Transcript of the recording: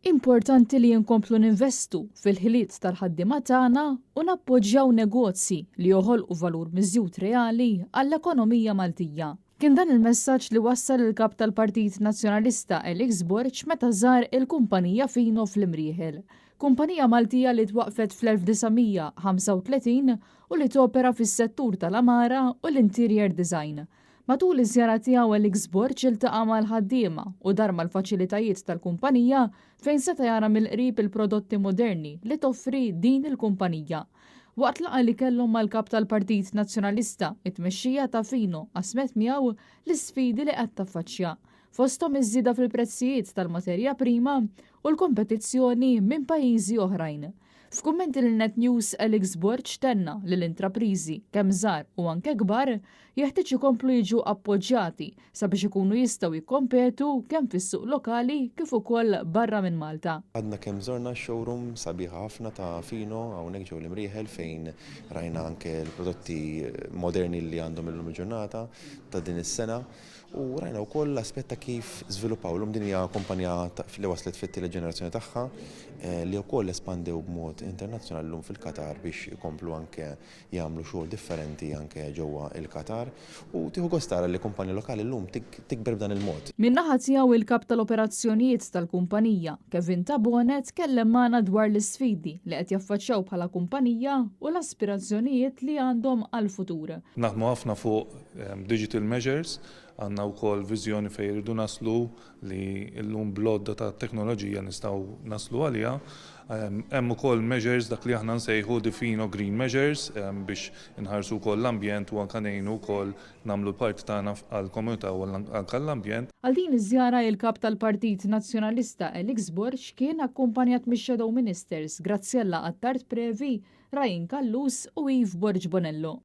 Importanti li jinkomplu ninvestu fil-ħiliet tal-ħaddiema tagħna u nappoġġjaw negozji li joħolqu valur miżjud reali għall-ekonomija Maltija. Kien dan il-messaġġ li wassal il-kap tal-Partit Nazzjonalista Elix Borg meta żar il-kumpanija Fino fl-Imrieħel. Kumpanija Maltija li twaqfet fl-1935 u li topera fis-settur tal-amara u l-interior design. Matul iż-żjara tiegħu Elix Borg iltaqa' mal-ħaddiema u dar mal-faċilitajiet tal-kumpanija fejn seta' jara mill-qrib il-prodotti moderni li toffri din il-kumpanija. Waqt laqa li kellhom mal-kap tal-Partit Nazzjonalista, it-tmexxija ta' Fino qasmet miegħu l-isfidi li qed taffaċċja, fosthom iż-żieda fil-prezzijiet tal-materja prima u l-kompetizzjoni minn pajjiżi oħrajn. F'kummenti lil Net News Elix Borg tenna li l-intrapriżi kemm żgħar u anke kbar jeħtieġ ikomplu jiġu appoġġjati sabiex ikunu jistgħu jikkompetu kemm fis-suq lokali kif ukoll barra minn Malta. Għadna kemm żorna showroom sabiħ ħafna ta' Fino hawnhekk ġew l-Imrieħel fejn rajna anke l-prodotti moderni li għandhom illum il-ġurnata ta' din is-sena u rajna wkoll l-aspett ta' kif żviluppaw l din hija kumpanija li waslet fit-tielet ġenerazzjoni tagħha li wkoll espandew b'mod internazzjonali llum fil-Qatar biex ikomplu anke jagħmlu xogħol differenti anke ġewwa il-Qatar u tieħu gost tara li kumpanija lokali llum tikber b'dan il-mod. Min-naħa tiegħu il-kap tal-operazzjonijiet tal-kumpanija Kevin Tabonet kellem magħna dwar l-isfidi li qed jaffaċċjaw bħala kumpanija u l-aspirazzjonijiet li għandhom għall-futur. Naħdmu ħafna fuq digital measures, għandna wkoll viżjoni fejn irridu naslu li llum blodda ta' teknoloġija nistgħu naslu għaliha. Hemm ukoll measures dak li aħna nsejħu Fino Green Measures biex inħarsu wkoll l-ambjent u anke ngħinu wkoll nagħmlu l-parti tagħna għall-komunità u anke l-ambjent. Għal din iż-żjara il-kap tal-Partit Nazzjonalista Elix Borg kien akkumpanjat mix-Shadow Ministers Grazzjella Attard Previ, Rajin Kallus u Yves Borg Bonello.